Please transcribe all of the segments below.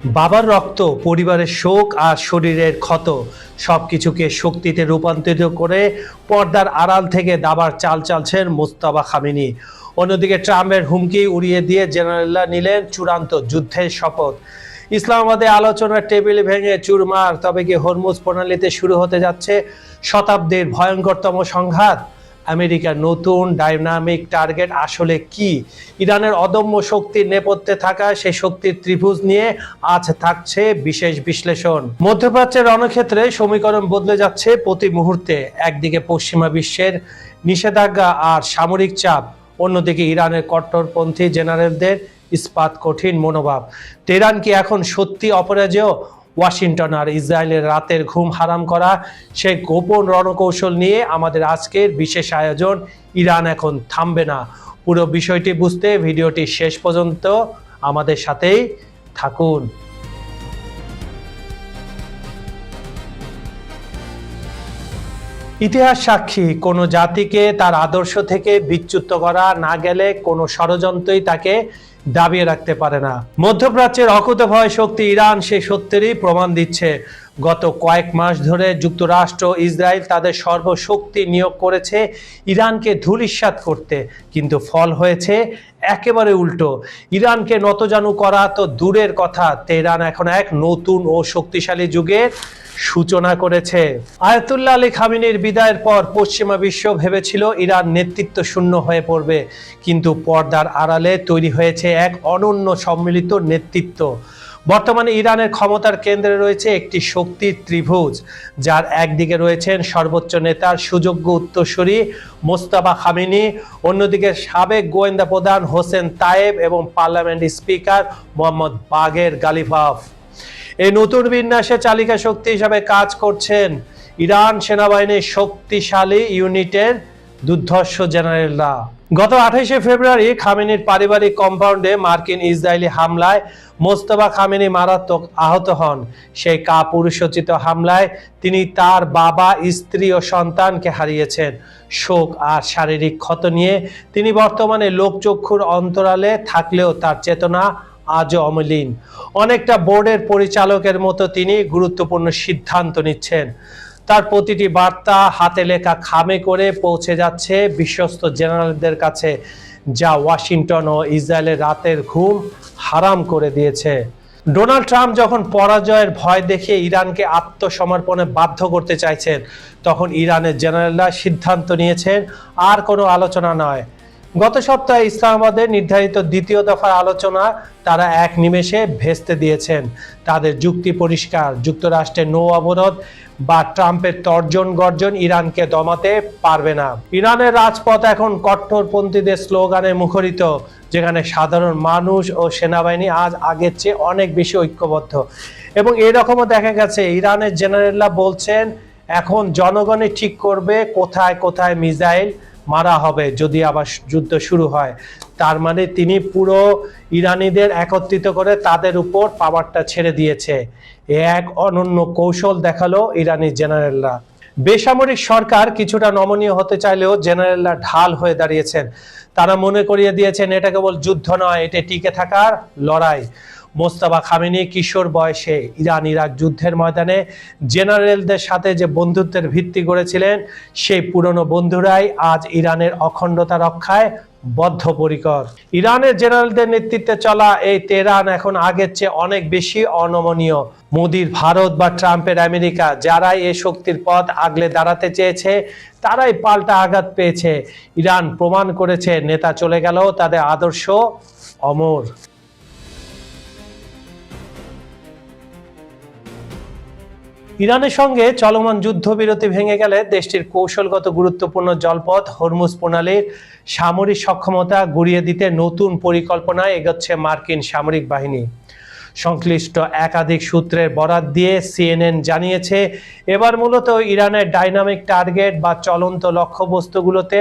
বাবার রক্ত, পরিবারের শোক আর শরীরের ক্ষত সবকিছুকে শক্তিতে রূপান্তরিত করে পর্দার আড়াল থেকে দাবার চাল চালছেন মোস্তফা খামেনি। অন্যদিকে ট্রাম্পের হুমকি উড়িয়ে দিয়ে জেনারেলরা নিলেন চূড়ান্ত যুদ্ধের শপথ। ইসলামাবাদে আলোচনার টেবিল ভেঙে চুরমার। তবে কি হরমুজ প্রণালীতে শুরু হতে যাচ্ছে শতাব্দীর ভয়ঙ্করতম সংঘাত? আমেরিকার নতুন ডাইনামিক টার্গেট আসলে কি? ইরানের অদম্য শক্তির নেপথ্যে থাকা সেই শক্তির ত্রিভুজ নিয়ে আজ থাকছে বিশেষ বিশ্লেষণ। মধ্যপ্রাচ্যের রণক্ষেত্রে সমীকরণ বদলে যাচ্ছে প্রতি মুহূর্তে। একদিকে পশ্চিমা বিশ্বের নিষেধাজ্ঞা আর সামরিক চাপ, অন্যদিকে ইরানের কট্টরপন্থী জেনারেলদের ইস্পাত কঠিন মনোভাব। তেহরান কি এখন সত্যি অপরাজেয়? ওয়াশিংটন আর ইসরায়েলের রাতের ঘুম হারাম করা সেই গোপন রণকৌশল নিয়ে আমাদের আজকের বিশেষ আয়োজন। ইরান এখন থামবে না। পুরো বিষয়টি বুঝতে ভিডিওটি শেষ পর্যন্ত আমাদের সাথেই থাকুন। ইতিহাস সাক্ষী, কোনো জাতিকে তার আদর্শ থেকে বিচ্যুত করা না গেলে কোনো ষড়যন্ত্রই তাকে দাবিয়ে রাখতে পারে না। মধ্যপ্রাচ্যের অকুতভয় শক্তি ইরান সেই সত্যেরই প্রমাণ দিচ্ছে। গত কয়েক মাস ধরে যুক্তরাষ্ট্র, ইসরায়েল তাদের সর্বশক্তি নিয়োগ করেছে ইরানকে ধূলিসাৎ করতে, কিন্তু ফল হয়েছে একেবারে উল্টো। ইরানকে নতজানু করা তো দূরের কথা, তেহরান এখন এক নতুন ও শক্তিশালী যুগের সূচনা করেছে। আয়াতুল্লাহ আলী খামেনির বিদায়ের পর পশ্চিমা বিশ্ব ভেবেছিল ইরান নেতৃত্ব শূন্য হয়ে পড়বে, কিন্তু পর্দার আড়ালে তৈরি হয়েছে এক অনন্য সম্মিলিত নেতৃত্ব। বর্তমানে ইরানের ক্ষমতার কেন্দ্রে রয়েছে একটি শক্তির ত্রিভুজ, যার একদিকে রয়েছেন সর্বোচ্চ নেতার সুযোগ্য উত্তরসূরি মোস্তফা খামেনি, অন্যদিকে সাবেক গোয়েন্দা প্রধান হোসেন তায়েব এবং পার্লামেন্ট স্পিকার মোহাম্মদ বাগের গালিভাফ। এই নতুন বিন্যাসে চালিকা শক্তি হিসাবে কাজ করছেন ইরান সেনাবাহিনীর শক্তিশালী ইউনিটের দুর্ধর্ষ জেনারেলরা। গত 28শে ফেব্রুয়ারি খামেনির পারিবারিক কম্পাউন্ডে মার্কিন ইসরায়েলি হামলায় মোস্তফা খামেনি মারাত্মক আহত হন। সেই কাপুরুষোচিত হামলায় তিনি তার বাবা, স্ত্রী ও সন্তানকে হারিয়েছেন। শোক আর শারীরিক ক্ষত নিয়ে তিনি বর্তমানে লোকচক্ষুর অন্তরালে থাকলেও তার চেতনা আজও অমলিন। অনেকটা বোর্ডের পরিচালকের মতো তিনি গুরুত্বপূর্ণ সিদ্ধান্ত নিচ্ছেন। তার প্রতিটি বার্তা হাতে লেখা খামে করে পৌঁছে যাচ্ছে বিশ্বস্ত জেনারেলদের কাছে, যা ওয়াশিংটন ও ইসরায়েলের রাতের ঘুম হারাম করে দিয়েছে। ডোনাল্ড ট্রাম্প যখন পরাজয়ের ভয় দেখিয়ে ইরানকে আত্মসমর্পণে বাধ্য করতে চাইছেন, তখন ইরানের জেনারেলরা সিদ্ধান্ত নিয়েছেন আর কোনো আলোচনা নয়। গত সপ্তাহে ইসলামাবাদে নির্ধারিত দ্বিতীয় দফার আলোচনা তারা এক নিমেষে ভেস্তে দিয়েছেন। তাদের যুক্তি পরিষ্কার, যুক্তরাষ্ট্রের নৌ অবরোধ বা ট্রাম্পের তর্জন গর্জন ইরানকে দমাতে পারবে না। ইরানের রাজপথ এখন কট্টরপন্থীদের স্লোগানে মুখরিত, যেখানে সাধারণ মানুষ ও সেনাবাহিনী আজ আগের চেয়ে অনেক বেশি ঐক্যবদ্ধ। এবং এরকমও দেখা গেছে ইরানের জেনারেলরা বলছেন এখন জনগণই ঠিক করবে কোথায় কোথায় মিসাইল মারা হবে যদি আবার যুদ্ধ শুরু হয়। তার মানে তিনি পুরো ইরানিদের একত্রিত করে তাদের উপর পাওয়ারটা ছেড়ে দিয়েছে। এক অনন্য কৌশল দেখালো ইরানি জেনারেলরা। বেসামরিক সরকার কিছুটা নমনীয় হতে চাইলেও জেনারেলরা ঢাল হয়ে দাঁড়িয়েছেন। তারা মনে করিয়ে দিয়েছেন এটা কেবল যুদ্ধ নয়, এটা টিকে থাকার লড়াই। মোস্তফা খামেনি কিশোর বয়সে ইরান ইরাক যুদ্ধের ময়দানে জেনারেলদের সাথে যে বন্ধুত্বের ভিত্তি গড়েছিলেন, সেই পুরনো বন্ধুরাই আজ ইরানের অখণ্ডতা রক্ষায় বদ্ধপরিকর। ইরানের জেনারেলদের নেতৃত্বে চলা এই তেহরান এখন আগের চেয়ে অনেক বেশি অনমনীয়। মোদির ভারত বা ট্রাম্পের আমেরিকা, যারাই এই শক্তির পথ আগলে দাঁড়াতে চেয়েছে, তারাই পাল্টা আঘাত পেয়েছে। ইরান প্রমাণ করেছে নেতা চলে গেলেও তাদের আদর্শ অমর। ইরানের সঙ্গে চলমান যুদ্ধবিরতি ভেঙে গেলে দেশটির কৌশলগত গুরুত্বপূর্ণ জলপথ হরমুজ প্রণালীর সামরিক সক্ষমতা গুঁড়িয়ে দিতে নতুন পরিকল্পনায় এগোচ্ছে মার্কিন সামরিক বাহিনী। সংশ্লিষ্ট একাধিক সূত্রের বরাত দিয়ে সিএনএন জানিয়েছে, এবার মূলত ইরানের ডাইনামিক টার্গেট বা চলন্ত লক্ষ্যবস্তুগুলোতে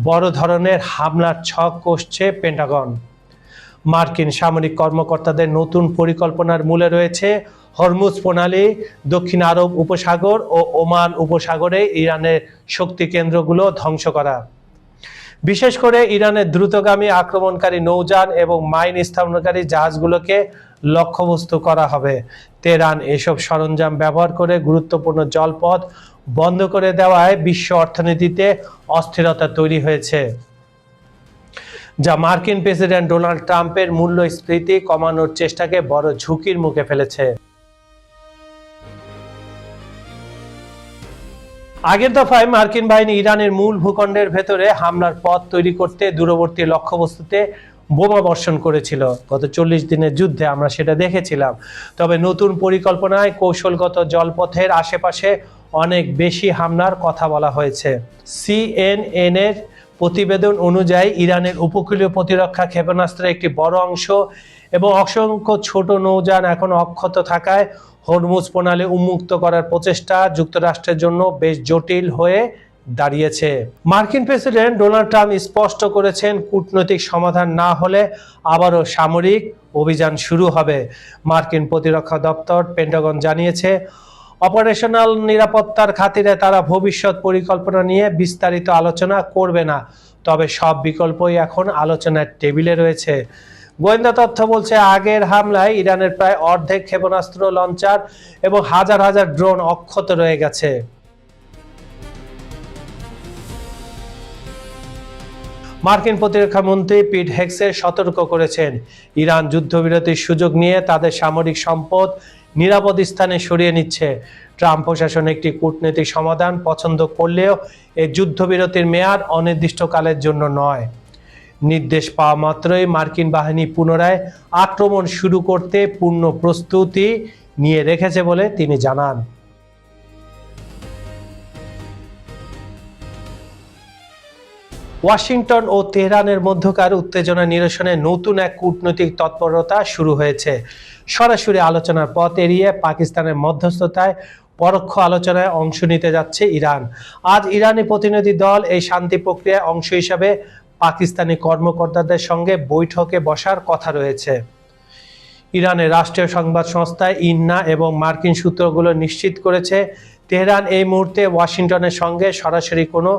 বড় ধরনের হামলার ছক কষছে পেন্টাগন। মার্কিন সামরিক কর্মকর্তাদের নতুন পরিকল্পনার মূলে রয়েছে হরমুজ প্রণালী, দক্ষিণ আরব উপসাগর ও ওমান উপসাগরে ইরানের শক্তি কেন্দ্রগুলো ধ্বংস করা। বিশেষ করে ইরানের দ্রুতগামী আক্রমণকারী নৌযান এবং মাইন স্থাপনকারী জাহাজগুলোকে লক্ষ্যবস্তু করা হবে। তেহরান এসব সরঞ্জাম ব্যবহার করে গুরুত্বপূর্ণ জলপথ বন্ধ করে দেওয়ায় বিশ্ব অর্থনীতিতে অস্থিরতা তৈরি হয়েছে, যা মার্কিন প্রেসিডেন্ট ডোনাল্ড ট্রাম্পের মূল্যস্ফীতি কমানোর চেষ্টাকে বড় ঝুঁকির মুখে ফেলেছে। আগের দফায় মার্কিন বাহিনী ইরানের মূল ভূখণ্ডের ভেতরে হামলার পথ তৈরি করতে দূরবর্তী লক্ষ্যবস্তুতে বোমা বর্ষণ করেছিল। গত 40 দিনের যুদ্ধে আমরা সেটা দেখেছিলাম। তবে নতুন পরিকল্পনায় কৌশলগত জলপথের আশেপাশে অনেক বেশি হামলার কথা বলা হয়েছে। CNN এর প্রতিবেদন অনুযায়ী ইরানের উপকূলীয় প্রতিরক্ষা ক্ষেপণাস্ত্রের একটি বড় অংশ এবং অসংখ্য ছোট নৌযান এখন অক্ষত থাকায় হরমুজ প্রণালী উন্মুক্ত করার প্রচেষ্টা যুক্তরাষ্ট্রের জন্য বেশ জটিল হয়ে দাঁড়িয়েছে। মার্কিন প্রেসিডেন্ট ডোনাল্ড ট্রাম্প স্পষ্ট করেছেন, কূটনৈতিক সমাধান না হলে আবারও সামরিক অভিযান শুরু হবে। মার্কিন প্রতিরক্ষা দপ্তর পেন্টাগন জানিয়েছে, অপারেশনাল নিরাপত্তার খাতিরে তারা ভবিষ্যৎ পরিকল্পনা নিয়ে বিস্তারিত আলোচনা করবে না, তবে সব বিকল্পই এখন আলোচনার টেবিলে রয়েছে। গোয়েন্দা তথ্য বলছে, আগের হামলায় ইরানের প্রায় অর্ধেক ক্ষেপণাস্ত্র লঞ্চার এবং হাজার হাজার ড্রোন অক্ষত রয়ে গেছে। মার্কিন প্রতিরক্ষা মন্ত্রী পিট হেগসেট সতর্ক করেছেন, ইরান যুদ্ধবিরতির সুযোগ নিয়ে তাদের সামরিক সম্পদ নিরাপদ স্থানে সরিয়ে নিচ্ছে। ট্রাম্প প্রশাসন একটি কূটনৈতিক সমাধান পছন্দ করলেও এই যুদ্ধবিরতির মেয়াদ অনির্দিষ্টকালের জন্য নয়। নির্দেশ পাওয়া মাত্রই মার্কিন বাহিনী পুনরায় আক্রমণ শুরু করতে পূর্ণ প্রস্তুতি নিয়ে রেখেছে বলে তিনি জানান। ওয়াশিংটন ও তেহরানের মধ্যকার উত্তেজনা নিরসনে নতুন এক কূটনৈতিক তৎপরতা শুরু হয়েছে। সরাসরি আলোচনার পথ এড়িয়ে পাকিস্তানের মধ্যস্থতায় পরোক্ষ আলোচনায় অংশ নিতে যাচ্ছে ইরান। আজ ইরানি প্রতিনিধি দল এই শান্তি প্রক্রিয়ার অংশ হিসাবে পাকিস্তানি কর্মকর্তাদের সঙ্গে বৈঠকে বসার কথা রয়েছে। ইরানের রাষ্ট্রীয় সংবাদ সংস্থা ইন্না এবং মার্কিন সূত্রগুলো নিশ্চিত করেছে, তেহরান এই মুহূর্তে ওয়াশিংটনের সঙ্গে সরাসরি কোনো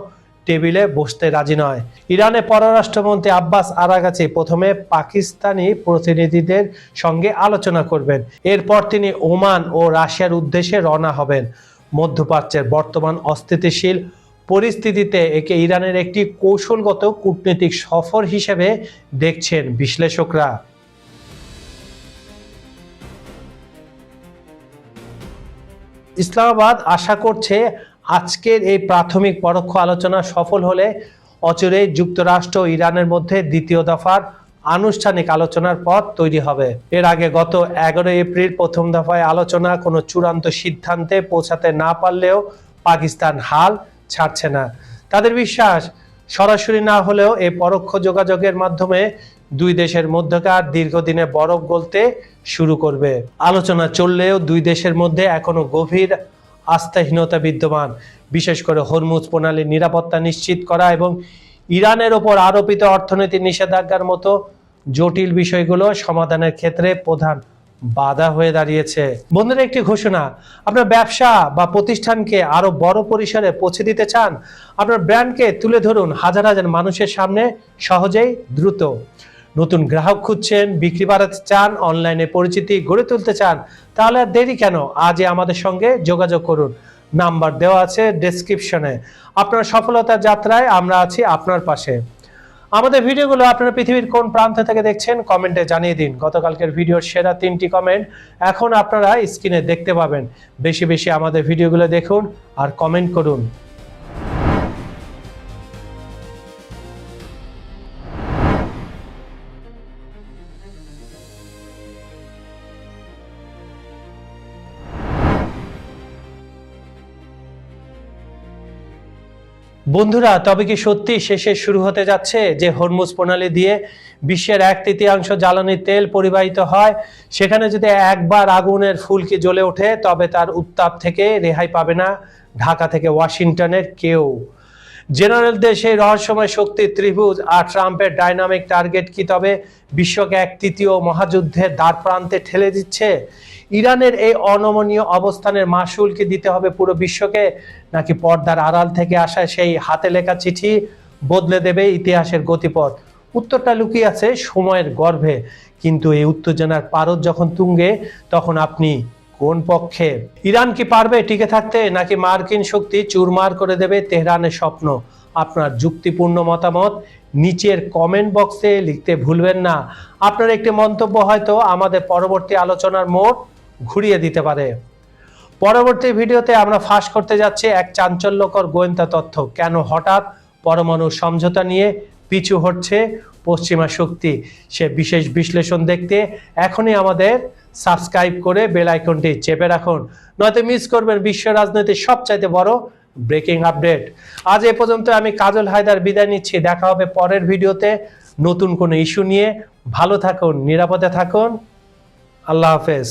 টেবিলে বসতে রাজি নয়। ইরানের পররাষ্ট্রমন্ত্রী আব্বাস আরাগাচি প্রথমে পাকিস্তানি প্রতিনিধিদের সঙ্গে আলোচনা করবেন, এরপর তিনি ওমান ও রাশিয়ার উদ্দেশ্যে রওনা হবেন। মধ্যপ্রাচ্যের বর্তমান অস্থিতিশীল পরিস্থিতিতে একে ইরানের একটি কৌশলগত কূটনৈতিক সফর হিসেবে দেখছেন বিশ্লেষকরা। ইসলামাবাদ আশা করছে, আজকের এই প্রাথমিক পরোক্ষ আলোচনা সফল হলে অচিরেই যুক্তরাষ্ট্র ও ইরানের মধ্যে দ্বিতীয় দফার আনুষ্ঠানিক আলোচনার পথ তৈরি হবে। এর আগে গত 11 এপ্রিল প্রথম দফায় আলোচনা কোনো চূড়ান্ত সিদ্ধান্তে পৌঁছাতে না পারলেও পাকিস্তান হাল ছাড়ছে না। তাদের বিশ্বাস, সরাসরি না হলেও এই পরোক্ষ যোগাযোগের মাধ্যমে দুই দেশের মধ্যকার দীর্ঘদিনে বরফ গলতে শুরু করবে। আলোচনা চললেও দুই দেশের মধ্যে এখনো গভীর আস্থাহীনতা বিদ্যমান, বিশেষ করে হরমুজ প্রণালীর নিরাপত্তা নিশ্চিত করা এবং ইরানের ওপর আরোপিত অর্থনৈতিক নিষেধাজ্ঞার মতো জটিল বিষয়গুলো সমাধানের ক্ষেত্রে প্রধান বাধা হয়ে দাঁড়িয়েছে। বন্ধুরা, একটি ঘোষণা, আপনার ব্যবসা বা প্রতিষ্ঠানকে আরো বড় পরিসরে পৌঁছে দিতে চান, আপনার ব্র্যান্ডকে তুলে ধরুন হাজার হাজার মানুষের সামনে সহজেই, দ্রুত। নতুন গ্রাহক খুঁজছেন, বিক্রি বাড়াতে চান, অনলাইনে পরিচিতি গড়ে তুলতে চান, তাহলে আর দেরি কেন? আজই আমাদের সঙ্গে যোগাযোগ করুন। নাম্বার দেওয়া আছে ডেসক্রিপশনে। আপনার সফলতার যাত্রায় আমরা আছি আপনার পাশে। আমাদের ভিডিওগুলো আপনারা পৃথিবীর কোন প্রান্ত থেকে দেখছেন কমেন্টে জানিয়ে দিন। গতকালকের ভিডিওর সেরা 3টি কমেন্ট এখন আপনারা স্ক্রিনে দেখতে পাবেন। বেশি বেশি আমাদের ভিডিওগুলো দেখুন আর কমেন্ট করুন। বন্ধুরা, তবে কি সত্যি শেষে শুরু হতে যাচ্ছে? যে হরমুজ প্রণালী দিয়ে বিশ্বের 1/3 জ্বালানি তেল পরিবাহিত হয়, সেখানে যদি একবার আগুনের ফুলকি জ্বলে ওঠে তবে তার উত্তাপ থেকে রেহাই পাবে না ঢাকা থেকে ওয়াশিংটনের কেউ। জেনারেলদের সেই রহস্যময় শক্তির ত্রিভুজ আর ট্রাম্পের ডাইনামিক টার্গেট কি তবে বিশ্বকে এক তৃতীয় মহাযুদ্ধের দ্বার প্রান্তে ঠেলে দিচ্ছে? ইরানের এই অনমনীয় অবস্থানের মাসুল কি দিতে হবে পুরো বিশ্বকে, নাকি পর্দার আড়াল থেকে আসা সেই হাতে লেখা চিঠি বদলে দেবে ইতিহাসের গতিপথ? উত্তরটা লুকিয়ে আছে সময়ের গর্ভে, কিন্তু এই উত্তেজনার পারদ যখন তুঙ্গে, তখন আপনি কোন পক্ষে? ইরান কি পারবে টিকে থাকতে, নাকি মার্কিন শক্তি চুরমার করে দেবে তেহরানের স্বপ্ন? আপনার যুক্তিপূর্ণ মতামত নিচের কমেন্ট বক্সে লিখতে ভুলবেন না। আপনার একটি মন্তব্য হয়তো আমাদের পরবর্তী আলোচনার মোড় ঘুরিয়ে দিতে পারে। পরবর্তী ভিডিওতে আমরা ফাঁস করতে যাচ্ছি এক চাঞ্চল্যকর গোয়েন্দা তথ্য, কেন হঠাৎ পরমাণু সমঝোতা নিয়ে পিছু হটছে পশ্চিমা শক্তি। সে বিশেষ বিশ্লেষণ দেখতে এখনই আমাদের সাবস্ক্রাইব করে বেল আইকনটি চেপে রাখুন, নয়তো মিস করবেন বিশ্ব রাজনীতির সবচাইতে বড় ব্রেকিং আপডেট। আজ এ পর্যন্ত আমি কাজল হায়দার বিদায় নিচ্ছি। দেখা হবে পরের ভিডিওতে নতুন কোনো ইস্যু নিয়ে। ভালো থাকুন, নিরাপদে থাকুন। আল্লাহ হাফেজ।